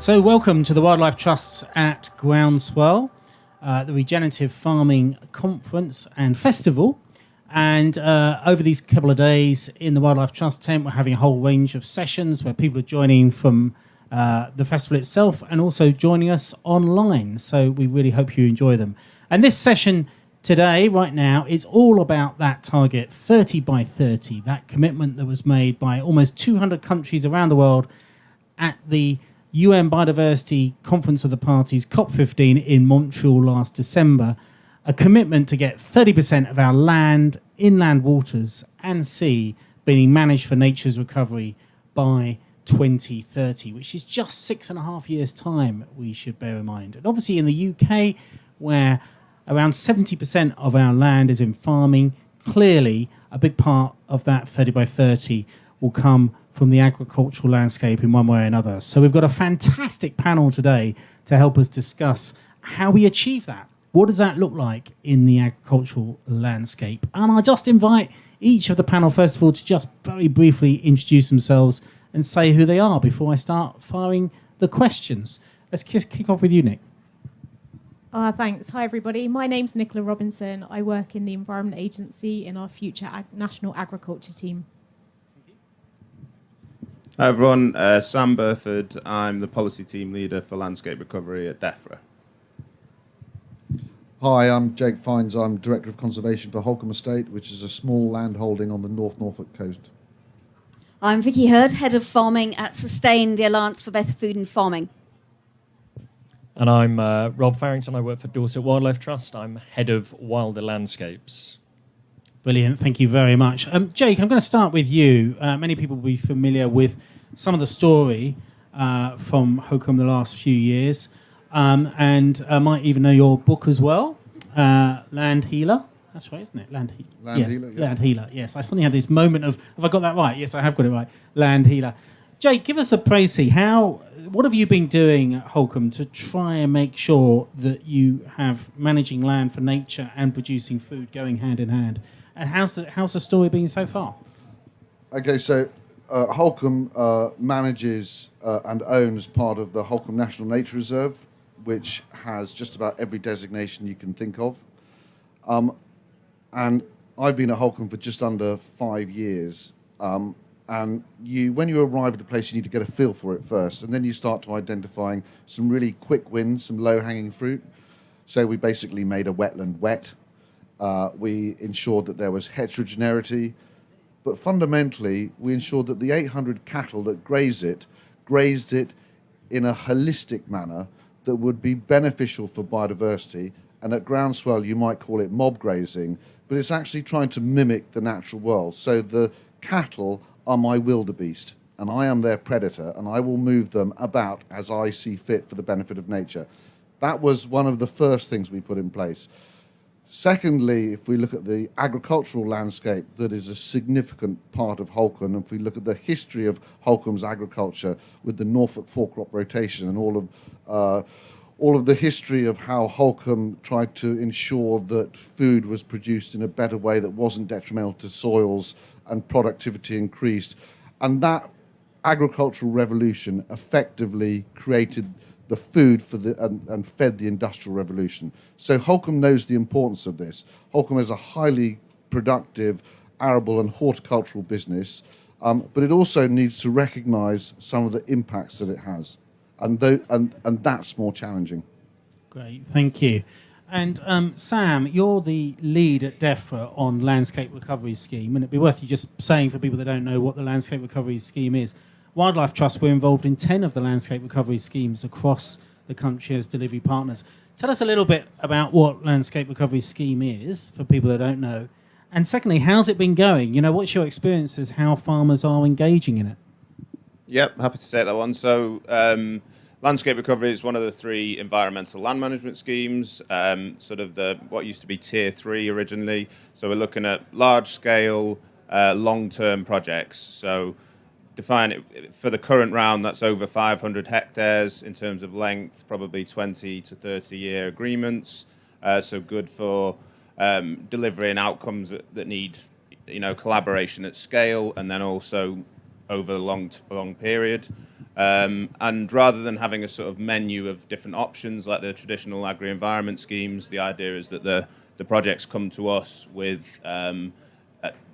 So welcome to the Wildlife Trusts at Groundswell, the Regenerative Farming Conference and Festival. And over these couple of days in the Wildlife Trust tent, we're having a whole range of sessions where people are joining from the festival itself and also joining us online. So we really hope you enjoy them. And this session today, right now, is all about that target 30 by 30, that commitment that was made by almost 200 countries around the world at the UN Biodiversity Conference of the Parties, COP15, in Montreal last December, a commitment to get 30% of our land, inland waters and sea being managed for nature's recovery by 2030, which is just 6.5 years' time, we should bear in mind. And obviously in the UK, where around 70% of our land is in farming, clearly a big part of that 30 by 30 will come from the agricultural landscape in one way or another. So we've got a fantastic panel today to help us discuss how we achieve that. What does that look like in the agricultural landscape? And I'll just invite each of the panel, first of all, to just very briefly introduce themselves and say who they are before I start firing the questions. Let's kick off with you, Nick. Thanks. Hi, everybody. My name's Nicola Robinson. I work in the Environment Agency in our future National Agriculture team. Hi everyone, Sam Burford. I'm the policy team leader for landscape recovery at DEFRA. Hi, I'm Jake Fiennes. I'm Director of Conservation for Holkham Estate, which is a small land holding on the North Norfolk coast. I'm Vicki, Head of Farming at Sustain, the Alliance for Better Food and Farming. And I'm Rob Farrington. I work for Dorset Wildlife Trust. I'm Head of Wilder Landscapes. Brilliant, thank you very much. Jake, I'm going to start with you. Many people will be familiar with some of the story from Holkham the last few years, and might even know your book as well, Land Healer. That's right, isn't it? Land Healer, yeah. Land Healer, yes. I suddenly had this moment of, have I got that right? Yes, I have got it right. Land Healer. Jake, give us a précis. What have you been doing at Holkham to try and make sure that you have managing land for nature and producing food going hand in hand? And how's the story been so far? Okay, so Holkham manages and owns part of the Holkham National Nature Reserve, which has just about every designation you can think of. And I've been at Holkham for just under 5 years. And when you arrive at a place, you need to get a feel for it first, and then you start to identifying some really quick wins, some low-hanging fruit. So we basically made a wetland wet. We ensured that there was heterogeneity, but fundamentally we ensured that the 800 cattle that grazed it in a holistic manner that would be beneficial for biodiversity. And at Groundswell you might call it mob grazing, but it's actually trying to mimic the natural world. So the cattle are my wildebeest, and I am their predator, and I will move them about as I see fit for the benefit of nature. That was one of the first things we put in place. Secondly, if we look at the agricultural landscape, that is a significant part of Holkham. If we look at the history of Holkham's agriculture with the Norfolk four-crop rotation and all of the history of how Holkham tried to ensure that food was produced in a better way that wasn't detrimental to soils and productivity increased. And that agricultural revolution effectively created the food for and fed the industrial revolution. So Holkham knows the importance of this. Holkham is a highly productive arable and horticultural business, but it also needs to recognise some of the impacts that it has, and that's more challenging. Great, thank you. And Sam, you're the lead at DEFRA on Landscape Recovery Scheme, and it'd be worth you just saying for people that don't know what the Landscape Recovery Scheme is. Wildlife Trust, we're involved in 10 of the landscape recovery schemes across the country as delivery partners. Tell us a little bit about what Landscape Recovery Scheme is, for people that don't know. And secondly, how's it been going? You know, what's your experience as how farmers are engaging in it? Yep, happy to take that one. So landscape recovery is one of the 3 environmental land management schemes, sort of what used to be Tier 3 originally. So we're looking at large-scale, long-term projects. So define it for the current round, that's over 500 hectares in terms of length, probably 20 to 30 year agreements. So good for delivering outcomes that need, collaboration at scale, and then also over a long period. And rather than having a sort of menu of different options like the traditional agri-environment schemes, the idea is that the projects come to us with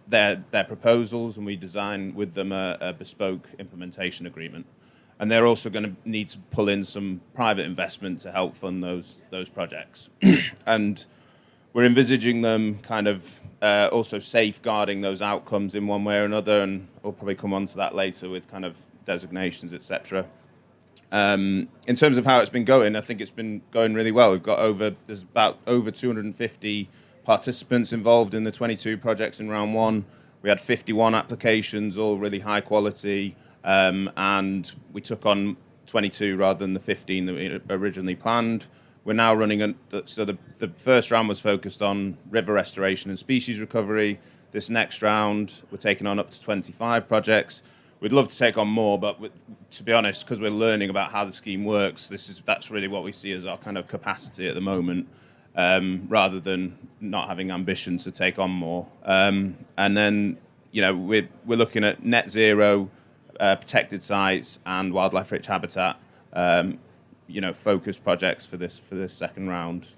their proposals, and we design with them a bespoke implementation agreement. And they're also going to need to pull in some private investment to help fund those projects. And we're envisaging them kind of also safeguarding those outcomes in one way or another, and we'll probably come on to that later with kind of designations, etc. In terms of how it's been going, I think it's been going really well. There's about over 250 participants involved in the 22 projects in round one. We had 51 applications, all really high quality, and we took on 22 rather than the 15 that we originally planned. We're now running, so the first round was focused on river restoration and species recovery. This next round, we're taking on up to 25 projects. We'd love to take on more, but to be honest, because we're learning about how the scheme works, that's really what we see as our kind of capacity at the moment, rather than not having ambition to take on more. And then, we're looking at net zero, protected sites, and wildlife-rich habitat. Focused projects for this second round.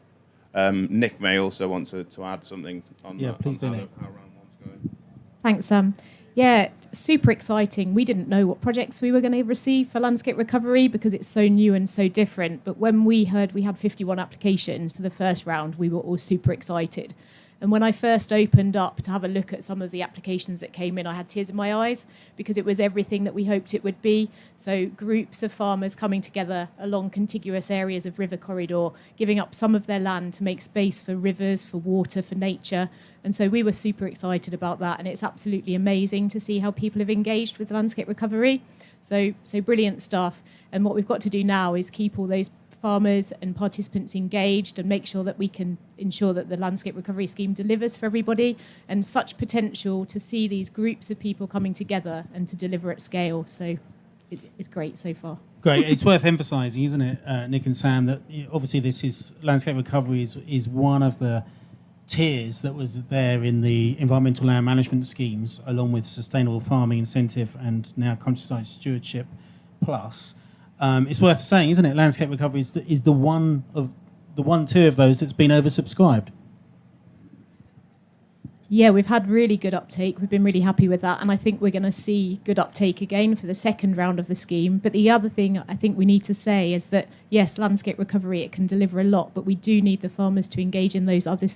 Nick may also want to add something on please do, Nick. How round one's going. Thanks, Sam. Yeah, super exciting. We didn't know what projects we were going to receive for landscape recovery because it's so new and so different. But when we heard we had 51 applications for the first round, we were all super excited. And when I first opened up to have a look at some of the applications that came in, I had tears in my eyes because it was everything that we hoped it would be. So groups of farmers coming together along contiguous areas of river corridor, giving up some of their land to make space for rivers, for water, for nature. And so we were super excited about that. And it's absolutely amazing to see how people have engaged with landscape recovery. So brilliant stuff. And what we've got to do now is keep all those farmers and participants engaged and make sure that we can ensure that the landscape recovery scheme delivers for everybody, and such potential to see these groups of people coming together and to deliver at scale. So it's great so far. Great. It's worth emphasising, isn't it, Nick and Sam, that obviously this is landscape recovery is one of the tiers that was there in the environmental land management schemes, along with sustainable farming incentive and now countryside stewardship plus. It's worth saying, isn't it? Landscape recovery is the one tier of those that's been oversubscribed. Yeah, we've had really good uptake. We've been really happy with that, and I think we're going to see good uptake again for the second round of the scheme. But the other thing I think we need to say is that yes, landscape recovery, it can deliver a lot, but we do need the farmers to engage in those other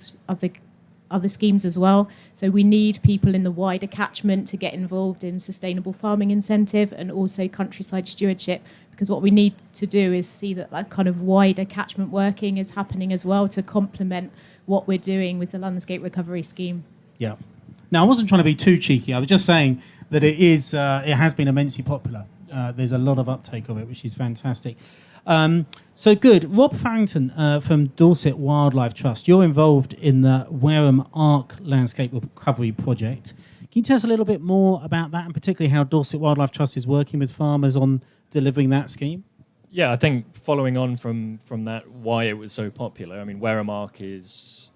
schemes as well. So we need people in the wider catchment to get involved in sustainable farming incentive and also countryside stewardship, because what we need to do is see that kind of wider catchment working is happening as well to complement what we're doing with the landscape recovery scheme. Yeah. Now, I wasn't trying to be too cheeky. I was just saying that it has been immensely popular. There's a lot of uptake of it, which is fantastic. So good. Rob Farrington from Dorset Wildlife Trust, you're involved in the Wareham Arc Landscape Recovery Project. Can you tell us a little bit more about that, and particularly how Dorset Wildlife Trust is working with farmers on delivering that scheme? Yeah, I think following on from that, why it was so popular. I mean, Wareham Arc is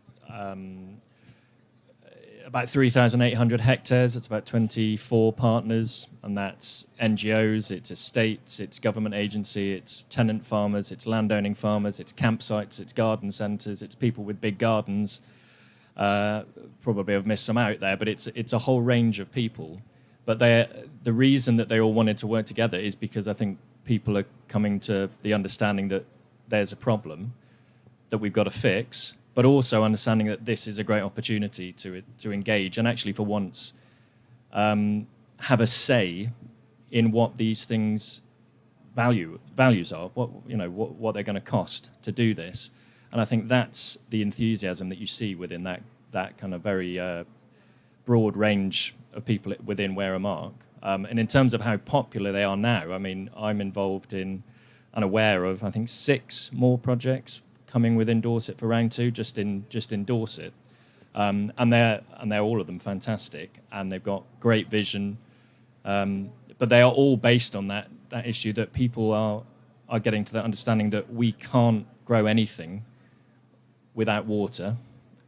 about 3,800 hectares. It's about 24 partners, and that's NGOs, it's estates, it's government agency, it's tenant farmers, it's landowning farmers, it's campsites, it's garden centres, it's people with big gardens. Probably I've missed some out there, but it's a whole range of people. But the reason that they all wanted to work together is because I think people are coming to the understanding that there's a problem that we've got to fix, but also understanding that this is a great opportunity to engage and actually for once have a say in what these things values are, what they're going to cost to do this. And I think that's the enthusiasm that you see within that kind of very broad range of people within Wareham Arc. And in terms of how popular they are now, I mean, I'm involved in and aware of, I think, 6 more projects coming within Dorset for round 2, just in Dorset. And they're all of them fantastic, and they've got great vision. But they are all based on that issue that people are getting to that understanding that we can't grow anything without water,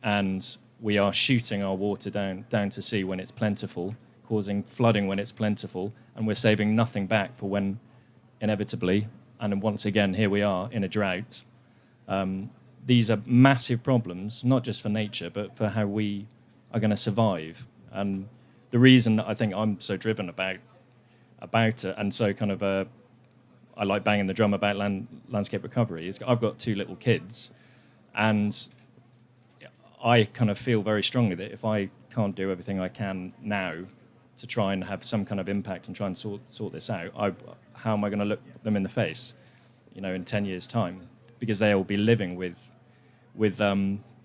and we are shooting our water down to sea when it's plentiful, causing flooding when it's plentiful, and we're saving nothing back for when inevitably, and then once again, here we are in a drought. These are massive problems, not just for nature, but for how we are going to survive. And the reason I think I'm so driven about it, and so kind of I like banging the drum about landscape recovery, is I've got 2 little kids, and I kind of feel very strongly that if I can't do everything I can now to try and have some kind of impact and try and sort this out, how am I going to look them in the face, in 10 years' time? Because they will be living with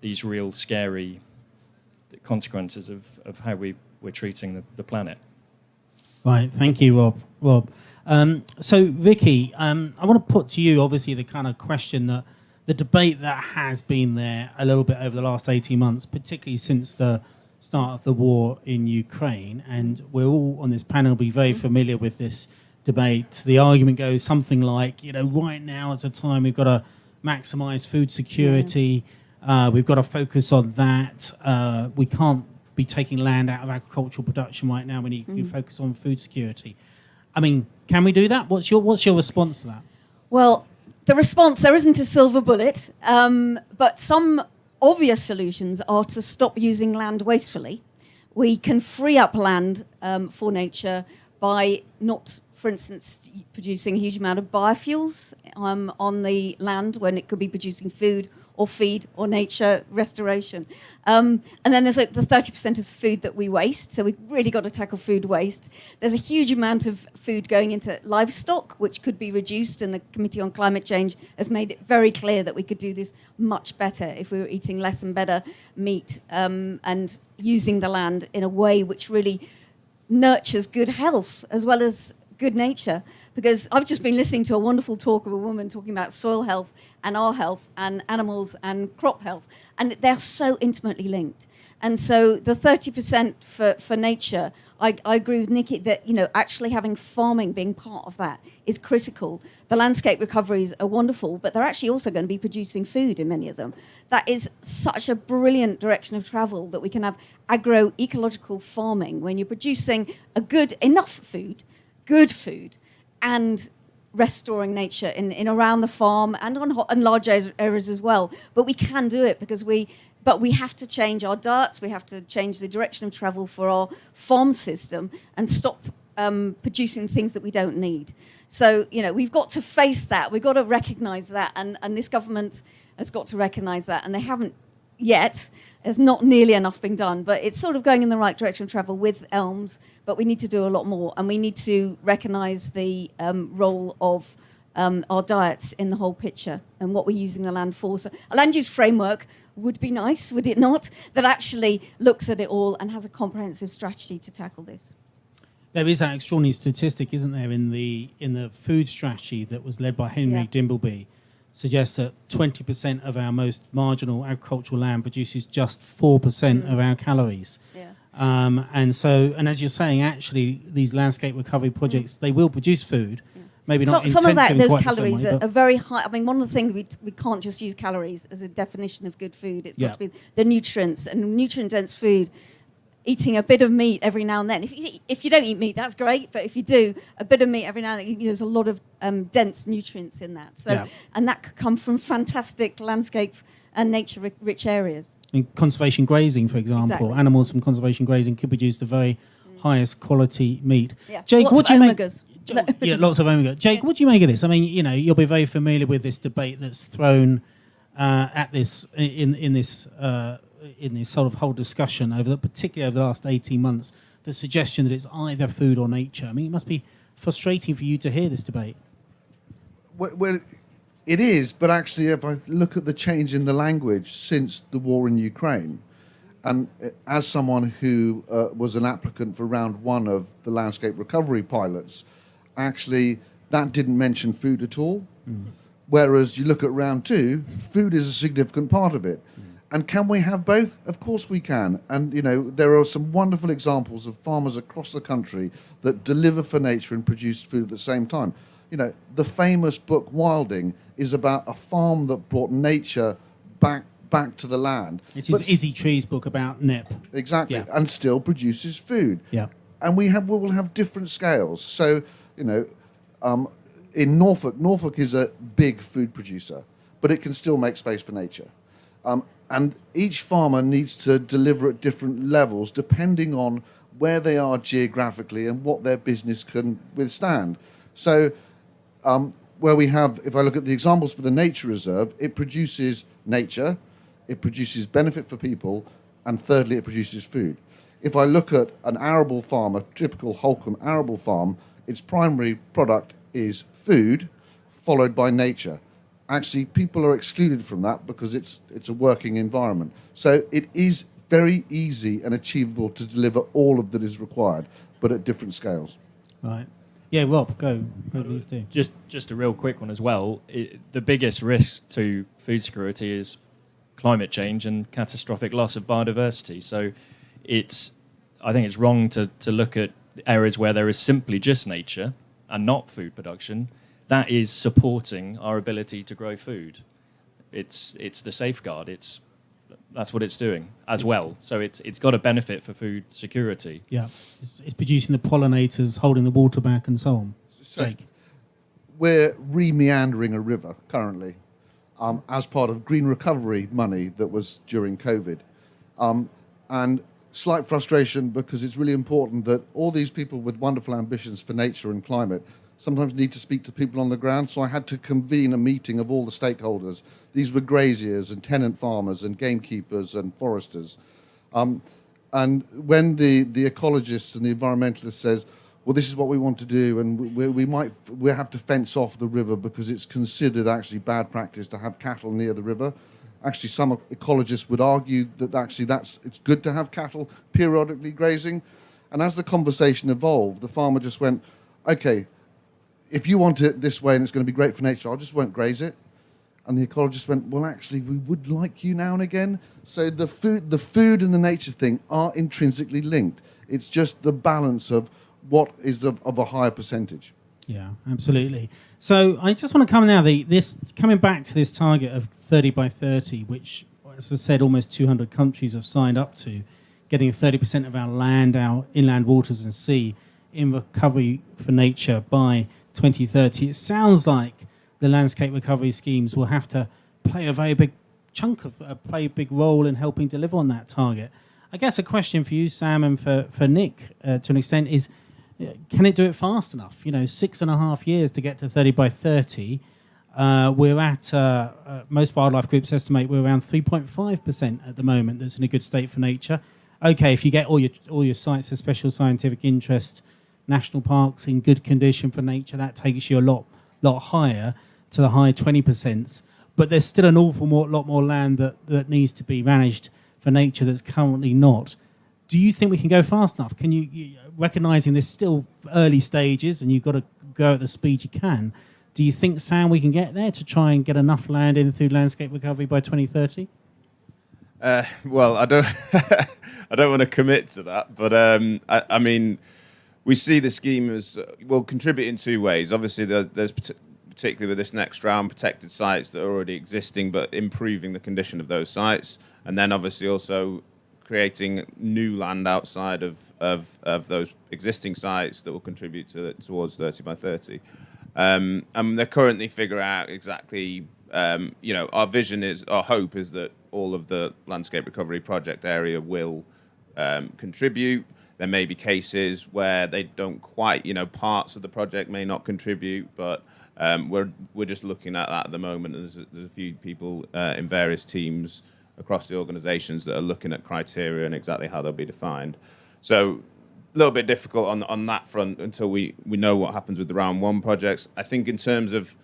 these real scary consequences of how we're treating the planet. Right, thank you, Rob. So, Vicki, I want to put to you, obviously, the kind of question that the debate that has been there a little bit over the last 18 months, particularly since the start of the war in Ukraine, and we're all on this panel be very familiar with this debate. The argument goes something like, right now is a time we've got to maximise food security, we've got to focus on that, we can't be taking land out of agricultural production right now, we need to focus on food security. I mean, can we do that? What's your response to that? Well, the response, there isn't a silver bullet, but some obvious solutions are to stop using land wastefully. We can free up land for nature by not, for instance, producing a huge amount of biofuels on the land when it could be producing food or feed or nature restoration. And then there's like the 30% of food that we waste, so we've really got to tackle food waste. There's a huge amount of food going into livestock, which could be reduced, and the Committee on Climate Change has made it very clear that we could do this much better if we were eating less and better meat and using the land in a way which really nurtures good health as well as good nature. Because I've just been listening to a wonderful talk of a woman talking about soil health and our health and animals and crop health, and they're so intimately linked. And so the 30% for nature, I agree with Nikki that actually having farming being part of that is critical. The landscape recoveries are wonderful, but they're actually also going to be producing food in many of them. That is such a brilliant direction of travel, that we can have agroecological farming when you're producing enough food, good food, and restoring nature in around the farm and on large areas as well. But we can do it because we have to change our diets. We have to change the direction of travel for our farm system and stop producing things that we don't need. So we've got to face that. We've got to recognise that, and this government has got to recognise that, and they haven't yet. There's not nearly enough being done, but it's sort of going in the right direction of travel with ELMS, but we need to do a lot more, and we need to recognise the role of our diets in the whole picture and what we're using the land for. So a land use framework would be nice, would it not, that actually looks at it all and has a comprehensive strategy to tackle this. There is that extraordinary statistic, isn't there, in the food strategy that was led by Henry Dimbleby, suggests that 20% of our most marginal agricultural land produces just 4% of our calories. Yeah. And as you're saying, actually, these landscape recovery projects, they will produce food, maybe not some of those quite calories the same way, are very high. I mean, one of the things we can't just use calories as a definition of good food. It's got to be the nutrients, and nutrient-dense food. Eating a bit of meat every now and then. If you don't eat meat, that's great. But if you do, a bit of meat every now and then, there's a lot of dense nutrients in that. So, and that could come from fantastic landscape and nature-rich areas. In conservation grazing, for example, animals from conservation grazing could produce the very highest quality meat. Yeah. Jake, lots what do of you omegas. make? Lots of omega. Jake, what do you make of this? I mean, you'll be very familiar with this debate that's thrown at this in this sort of whole discussion particularly over the last 18 months, the suggestion that it's either food or nature. I mean, it must be frustrating for you to hear this debate. Well, it is, but actually, if I look at the change in the language since the war in Ukraine, and as someone who was an applicant for round 1 of the landscape recovery pilots, actually, that didn't mention food at all. Whereas you look at round 2, food is a significant part of it. And can we have both? Of course we can. And, there are some wonderful examples of farmers across the country that deliver for nature and produce food at the same time. The famous book Wilding is about a farm that brought nature back to the land. It's his Izzy Tree's book about NEP. Exactly. Yeah. And still produces food. Yeah. And we will have different scales. So, in Norfolk is a big food producer, but it can still make space for nature. And each farmer needs to deliver at different levels depending on where they are geographically and what their business can withstand. So where we have, if I look at the examples for the nature reserve, it produces nature, it produces benefit for people, and thirdly, it produces food. If I look at an arable farm, a typical Holkham arable farm, its primary product is food, followed by nature. Actually, people are excluded from that because it's a working environment. So it is very easy and achievable to deliver all of that is required, but at different scales. Right. Yeah, Rob, go please do. Just a real quick one as well. The biggest risk to food security is climate change and catastrophic loss of biodiversity. So I think it's wrong to look at areas where there is simply just nature and not food production. That is supporting our ability to grow food. It's the safeguard. That's what it's doing as well. So it's got a benefit for food security. Yeah, it's producing the pollinators, holding the water back, and so on. Jake. We're re-meandering a river currently as part of green recovery money that was during COVID. And slight frustration because it's really important that all these people with wonderful ambitions for nature and climate sometimes need to speak to people on the ground. So I had to convene a meeting of all the stakeholders. These were graziers and tenant farmers and gamekeepers and foresters. And when the ecologists and the environmentalists says, well, this is what we want to do, and we have to fence off the river because it's considered actually bad practice to have cattle near the river. Actually, some ecologists would argue that actually it's good to have cattle periodically grazing. And as the conversation evolved, the farmer just went, okay, if you want it this way and it's going to be great for nature, I just won't graze it. And the ecologist went, well, actually, we would like you now and again. So the food and the nature thing are intrinsically linked. It's just the balance of what is of a higher percentage. Yeah, absolutely. So I just want to come now, coming back to this target of 30 by 30, which, as I said, almost 200 countries have signed up to, getting 30% of our land, our inland waters and sea in recovery for nature by 2030. It sounds like the landscape recovery schemes will have to play a very big play a big role in helping deliver on that target. I guess a question for you, Sam, and for Nick, to an extent, is can it do it fast enough? 6.5 years to get to 30 by 30. We're at, most wildlife groups estimate we're around 3.5% at the moment that's in a good state for nature. Okay, if you get all your sites of special scientific interest, national parks in good condition for nature, that takes you a lot higher to the high 20%. But there's still an lot more land that needs to be managed for nature that's currently not. Do you think we can go fast enough? Can you recognizing there's still early stages and you've got to go at the speed you can, do you think, Sam, we can get there to try and get enough land in through landscape recovery by 2030? Well, I don't I don't want to commit to that, but I mean, we see the scheme as will contribute in two ways. Obviously, there's particularly with this next round, protected sites that are already existing, but improving the condition of those sites, and then obviously also creating new land outside of those existing sites that will contribute towards 30 by 30. And they're currently figuring out exactly, our vision is, our hope is that all of the landscape recovery project area will contribute. There may be cases where they don't quite, parts of the project may not contribute, but we're just looking at that at the moment. There's a few people in various teams across the organisations that are looking at criteria and exactly how they'll be defined. So a little bit difficult on that front until we know what happens with the round one projects. I think in terms of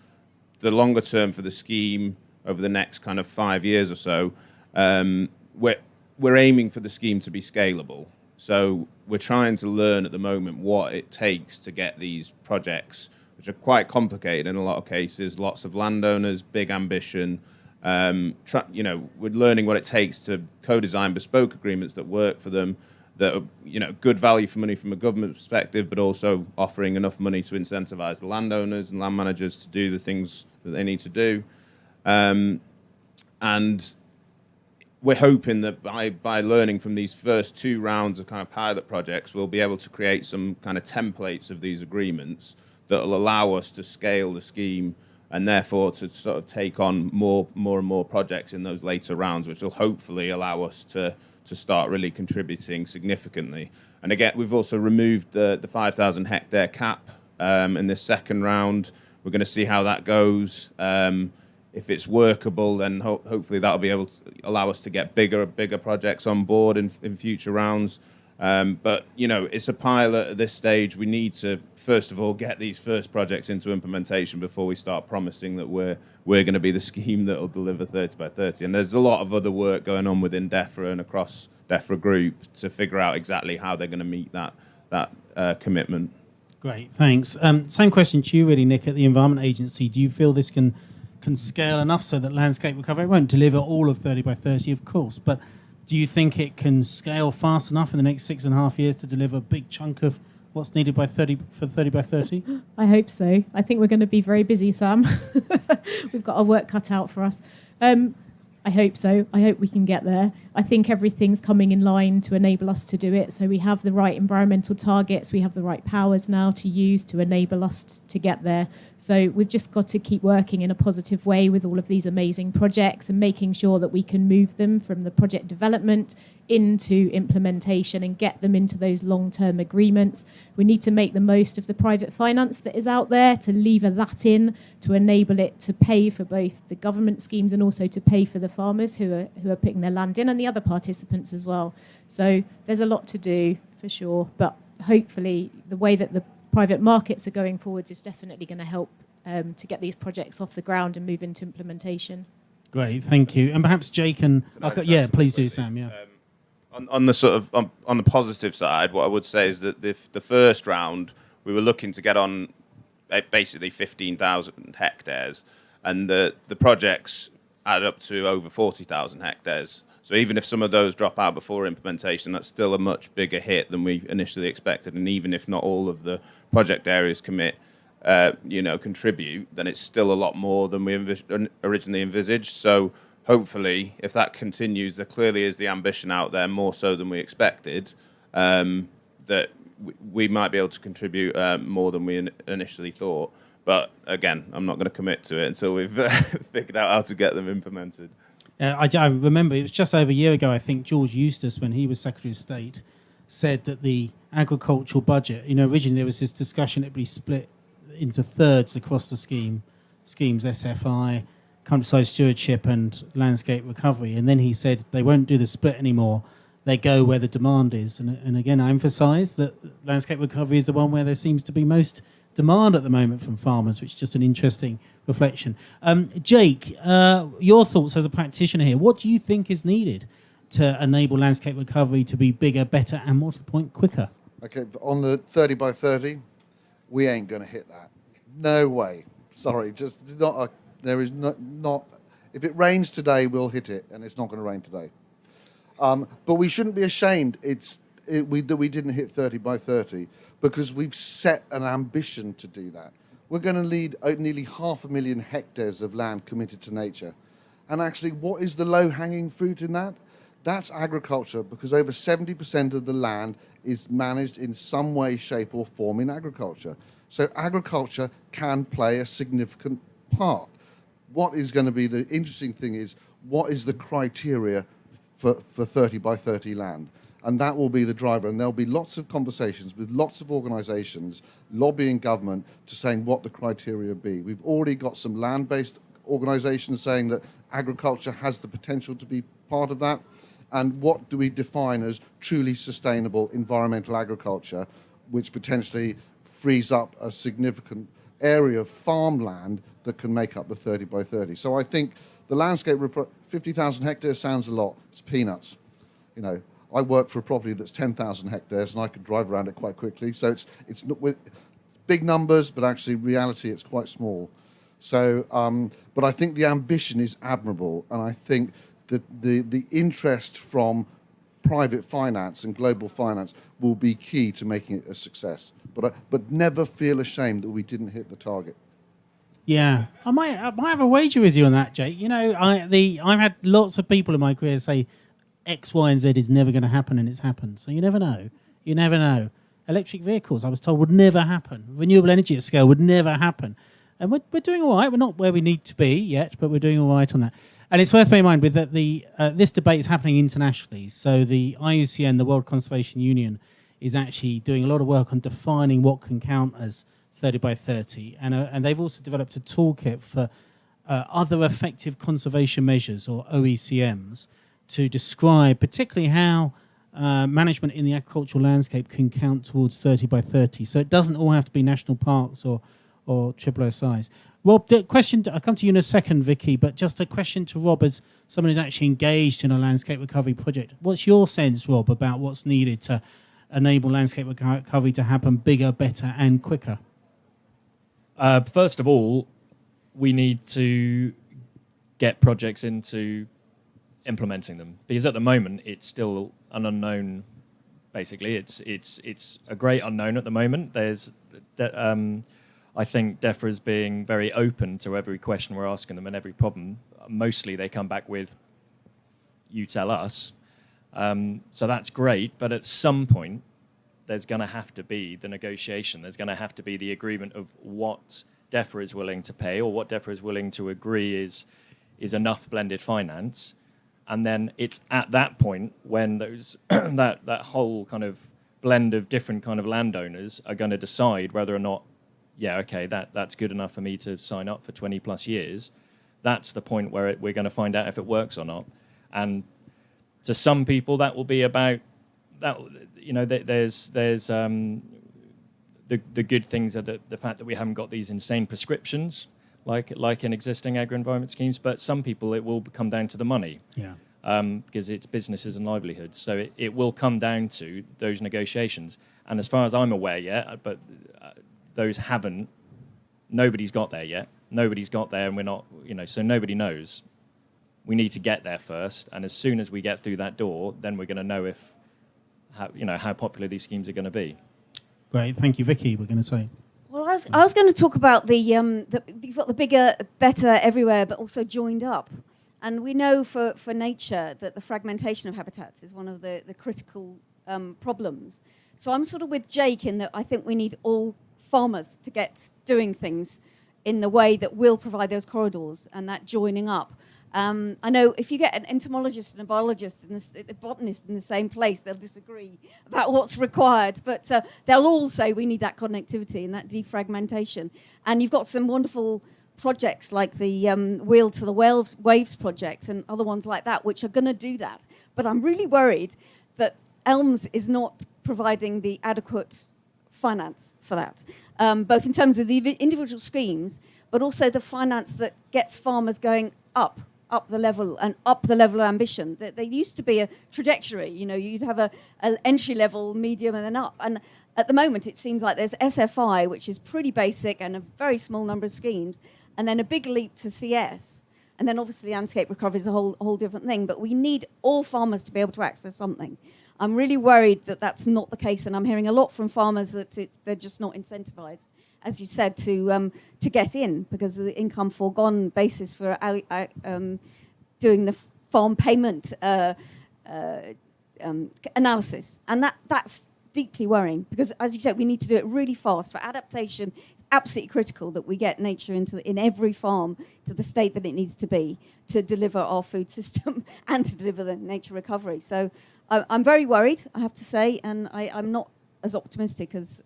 the longer term for the scheme over the next kind of 5 years or so, we're aiming for the scheme to be scalable. So we're trying to learn at the moment what it takes to get these projects, which are quite complicated in a lot of cases, lots of landowners, big ambition. We're learning what it takes to co-design bespoke agreements that work for them, that are, good value for money from a government perspective, but also offering enough money to incentivize the landowners and land managers to do the things that they need to do. And we're hoping that by learning from these first two rounds of kind of pilot projects, we'll be able to create some kind of templates of these agreements that will allow us to scale the scheme and therefore to sort of take on more and more projects in those later rounds, which will hopefully allow us to start really contributing significantly. And again, we've also removed the 5,000 hectare cap in this second round. We're going to see how that goes. If it's workable, then hopefully that'll be able to allow us to get bigger projects on board in future rounds. But, you know, it's a pilot at this stage. We need to, first of all, get these first projects into implementation before we start promising that we're going to be the scheme that will deliver 30 by 30. And there's a lot of other work going on within DEFRA and across DEFRA Group to figure out exactly how they're going to meet that commitment. Great, thanks. Same question to you, really, Nick, at the Environment Agency. Do you feel this can scale enough so that landscape recovery won't deliver all of 30 by 30, of course, but do you think it can scale fast enough in the next 6.5 years to deliver a big chunk of what's needed for 30 by 30? I hope so. I think we're going to be very busy, Sam. We've got our work cut out for us. I hope so. I hope we can get there. I think everything's coming in line to enable us to do it. So we have the right environmental targets. We have the right powers now to use to enable us to get there. So we've just got to keep working in a positive way with all of these amazing projects and making sure that we can move them from the project development into implementation and get them into those long-term agreements. We need to make the most of the private finance that is out there, to lever that in, to enable it to pay for both the government schemes and also to pay for the farmers who are putting their land in and the other participants as well. So there's a lot to do for sure, but hopefully the way that the private markets are going forwards is definitely going to help to get these projects off the ground and move into implementation. Great, thank you. And perhaps Jake and... yeah, please do, Sam, yeah. On the sort of on the positive side, what I would say is that the first round we were looking to get on basically 15,000 hectares, and the projects add up to over 40,000 hectares. So even if some of those drop out before implementation, that's still a much bigger hit than we initially expected. And even if not all of the project areas contribute, then it's still a lot more than we originally envisaged. So hopefully, if that continues, there clearly is the ambition out there, more so than we expected, that we might be able to contribute more than we initially thought. But again, I'm not going to commit to it until we've figured out how to get them implemented. I remember it was just over a year ago, I think, George Eustace, when he was Secretary of State, said that the agricultural budget, originally there was this discussion, it'd be split into thirds across the schemes, SFI, countryside stewardship and landscape recovery. And then he said they won't do the split anymore. They go where the demand is. And again, I emphasise that landscape recovery is the one where there seems to be most demand at the moment from farmers, which is just an interesting reflection. Jake, your thoughts as a practitioner here. What do you think is needed to enable landscape recovery to be bigger, better, and more to the point, quicker? Okay, on the 30 by 30, we ain't going to hit that. No way. Sorry, just not. There is not. If it rains today, we'll hit it, and it's not going to rain today. But we shouldn't be ashamed that we didn't hit 30 by 30 because we've set an ambition to do that. We're going to lead nearly 500,000 hectares of land committed to nature. And actually, what is the low-hanging fruit in that? That's agriculture, because over 70% of the land is managed in some way, shape, or form in agriculture. So agriculture can play a significant part. What is going to be the interesting thing is, what is the criteria for 30 by 30 land? And that will be the driver. And there'll be lots of conversations with lots of organisations, lobbying government to saying what the criteria be. We've already got some land-based organisations saying that agriculture has the potential to be part of that. And what do we define as truly sustainable environmental agriculture, which potentially frees up a significant area of farmland that can make up the 30 by 30. So I think the landscape, 50,000 hectares sounds a lot. It's peanuts. I work for a property that's 10,000 hectares, and I could drive around it quite quickly. So it's not, big numbers, but actually reality it's quite small. So, but I think the ambition is admirable, and I think that the interest from private finance and global finance will be key to making it a success. But never feel ashamed that we didn't hit the target. Yeah, I might have a wager with you on that, Jake. I've had lots of people in my career say X, Y, and Z is never going to happen, and it's happened. So you never know. Electric vehicles, I was told, would never happen. Renewable energy at scale would never happen. And we're doing all right. We're not where we need to be yet, but we're doing all right on that. And it's worth bearing in mind with that this debate is happening internationally. So the IUCN, the World Conservation Union, is actually doing a lot of work on defining what can count as 30 by 30. And they've also developed a toolkit for other effective conservation measures, or OECMs, to describe particularly how management in the agricultural landscape can count towards 30 by 30. So it doesn't all have to be national parks or triple size. Rob, question. I'll come to you in a second, Vicki, but just a question to Rob as someone who's actually engaged in a landscape recovery project. What's your sense, Rob, about what's needed to enable landscape recovery to happen bigger, better, and quicker? First of all, we need to get projects into implementing them, because at the moment it's still an unknown. Basically, it's a great unknown at the moment. I think DEFRA is being very open to every question we're asking them and every problem. Mostly they come back with, you tell us. So that's great, but at some point there's going to have to be the negotiation. There's going to have to be the agreement of what DEFRA is willing to pay, or what DEFRA is willing to agree is enough blended finance. And then it's at that point when those that whole kind of blend of different kind of landowners are going to decide whether or not, yeah, okay, that's good enough for me to sign up for 20 plus years. That's the point where we're going to find out if it works or not. And to some people, that will be about that. You know, there's the good things are the fact that we haven't got these insane prescriptions like in existing agri-environment schemes. But some people, it will come down to the money. Yeah. Because it's businesses and livelihoods. So it will come down to those negotiations. And as far as I'm aware yet, but those nobody's got there yet. Nobody's got there, and we're not, so nobody knows. We need to get there first, and as soon as we get through that door, then we're going to know how popular these schemes are going to be. Great, thank you, Vicki. We're going to say. Well, I was going to talk about you've got the bigger, better everywhere, but also joined up. And we know for nature that the fragmentation of habitats is one of the critical problems. So I'm sort of with Jake in that I think we need all farmers to get doing things in the way that will provide those corridors and that joining up. I know if you get an entomologist and a biologist and a botanist in the same place, they'll disagree about what's required, but they'll all say we need that connectivity and that defragmentation. And you've got some wonderful projects like the Wheel to the Waves project and other ones like that, which are going to do that. But I'm really worried that Elms is not providing the adequate finance for that, both in terms of the individual schemes, but also the finance that gets farmers going up the level of ambition. There used to be a trajectory, you'd have an entry level, medium, and then up. And at the moment, it seems like there's SFI, which is pretty basic and a very small number of schemes, and then a big leap to CS. And then obviously landscape recovery is a whole different thing, but we need all farmers to be able to access something. I'm really worried that that's not the case, and I'm hearing a lot from farmers that they're just not incentivized, as you said, to get in because of the income foregone basis for doing the farm payment analysis. And that's deeply worrying because, as you said, we need to do it really fast. For adaptation, it's absolutely critical that we get nature in every farm to the state that it needs to be to deliver our food system and to deliver the nature recovery. So I'm very worried, I have to say, and I'm not as optimistic as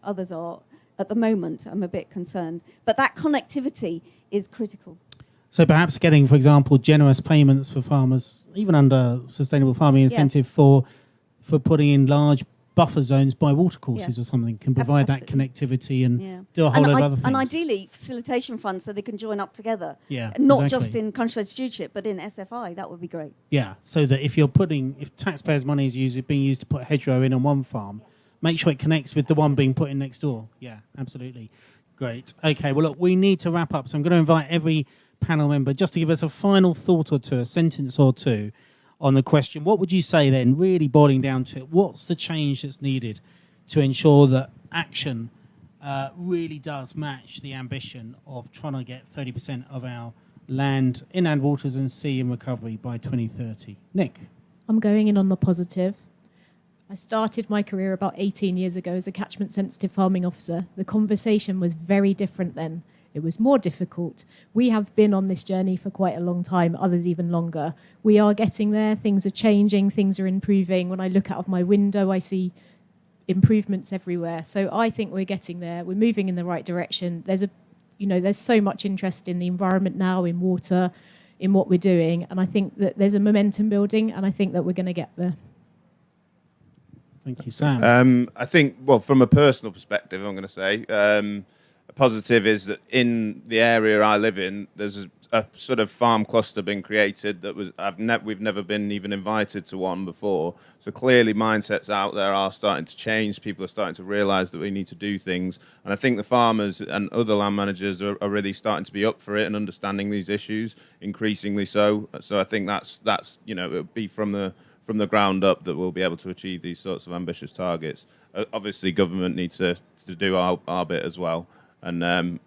others are at the moment. I'm a bit concerned. But that connectivity is critical. So perhaps getting, for example, generous payments for farmers, even under sustainable farming incentive for putting in large buffer zones by watercourses or something can provide that connectivity and do a whole lot of other things. And ideally, facilitation funds so they can join up together. Yeah, not just in countryside stewardship, but in SFI. That would be great. Yeah, so that if taxpayers' money is being used to put a hedgerow in on one farm, make sure it connects with the one being put in next door. Yeah, absolutely. Great. Okay, well, look, we need to wrap up. So I'm going to invite every panel member just to give us a final thought or two, a sentence or two on the question. What would you say then, really boiling down to it, what's the change that's needed to ensure that action really does match the ambition of trying to get 30% of our land, inland waters and sea in recovery by 2030? Nick? I'm going in on the positive. I started my career about 18 years ago as a catchment sensitive farming officer. The conversation was very different then. It was more difficult. We have been on this journey for quite a long time, others even longer. We are getting there. Things are changing. Things are improving. When I look out of my window, I see improvements everywhere. So I think we're getting there. We're moving in the right direction. There's so much interest in the environment now, in water, in what we're doing. And I think that there's a momentum building, and I think that we're going to get there. Thank you, Sam. I think, well, from a personal perspective, I'm going to say, a positive is that in the area I live in, there's a sort of farm cluster being created that we've never been even invited to one before. So clearly mindsets out there are starting to change. People are starting to realise that we need to do things. And I think the farmers and other land managers are really starting to be up for it and understanding these issues, increasingly so. So I think that's it'll be from the ground up that we'll be able to achieve these sorts of ambitious targets. Obviously, government needs to do our bit as well. And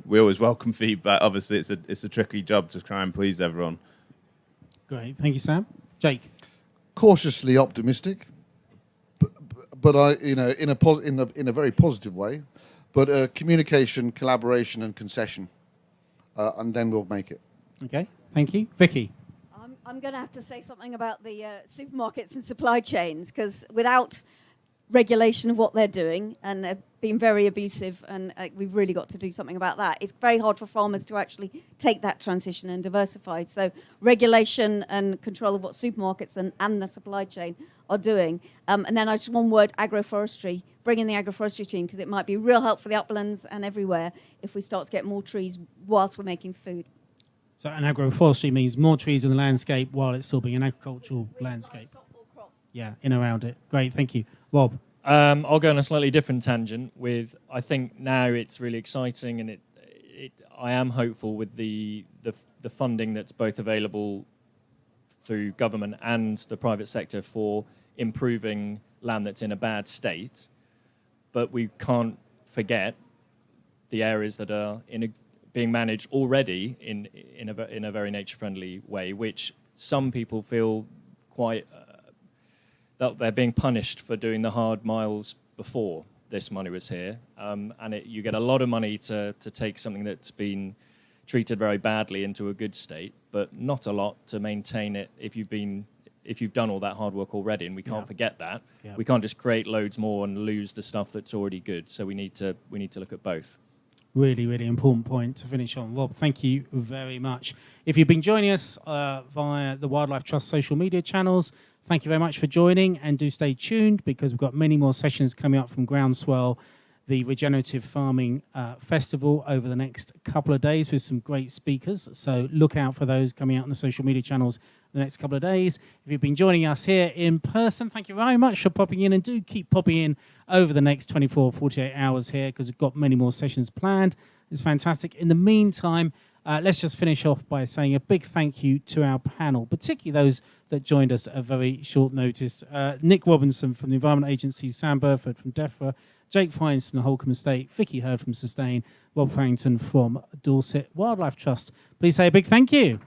we always welcome feedback. Obviously, it's a tricky job to try and please everyone. Great, thank you, Sam. Jake. Cautiously optimistic, but I, in a very positive way. But communication, collaboration, and concession, and then we'll make it. Okay, thank you, Vicki. I'm going to have to say something about the supermarkets and supply chains, because without regulation of what they're doing, and they're being very abusive, and we've really got to do something about that. It's very hard for farmers to actually take that transition and diversify. So regulation and control of what supermarkets and the supply chain are doing. And then just one word, agroforestry. Bring in the agroforestry team, because it might be real help for the uplands and everywhere if we start to get more trees whilst we're making food. So an agroforestry means more trees in the landscape while it's still being an agricultural landscape. Yeah, in around it. Great, thank you. Rob. I'll go on a slightly different tangent with, I think now it's really exciting, and I am hopeful with the funding that's both available through government and the private sector for improving land that's in a bad state. But we can't forget the areas that are being managed already in a very nature-friendly way, which some people feel quite that they're being punished for doing the hard miles before this money was here. And you get a lot of money to take something that's been treated very badly into a good state, but not a lot to maintain it if you've done all that hard work already, and we can't forget that. Yeah. We can't just create loads more and lose the stuff that's already good. So we need to look at both. Really, really important point to finish on. Rob, thank you very much. If you've been joining us via the Wildlife Trust social media channels, thank you very much for joining, and do stay tuned, because we've got many more sessions coming up from Groundswell, the Regenerative Farming Festival, over the next couple of days with some great speakers. So look out for those coming out on the social media channels the next couple of days. If you've been joining us here in person, thank you very much for popping in, and do keep popping in over the next 24, 48 hours here, because we've got many more sessions planned. It's fantastic. In the meantime, let's just finish off by saying a big thank you to our panel, particularly those that joined us at very short notice. Nick Robinson from the Environment Agency, Sam Burford from DEFRA, Jake Fiennes from the Holkham Estate, Vicki Hurd from Sustain, Rob Farrington from Dorset Wildlife Trust. Please say a big thank you.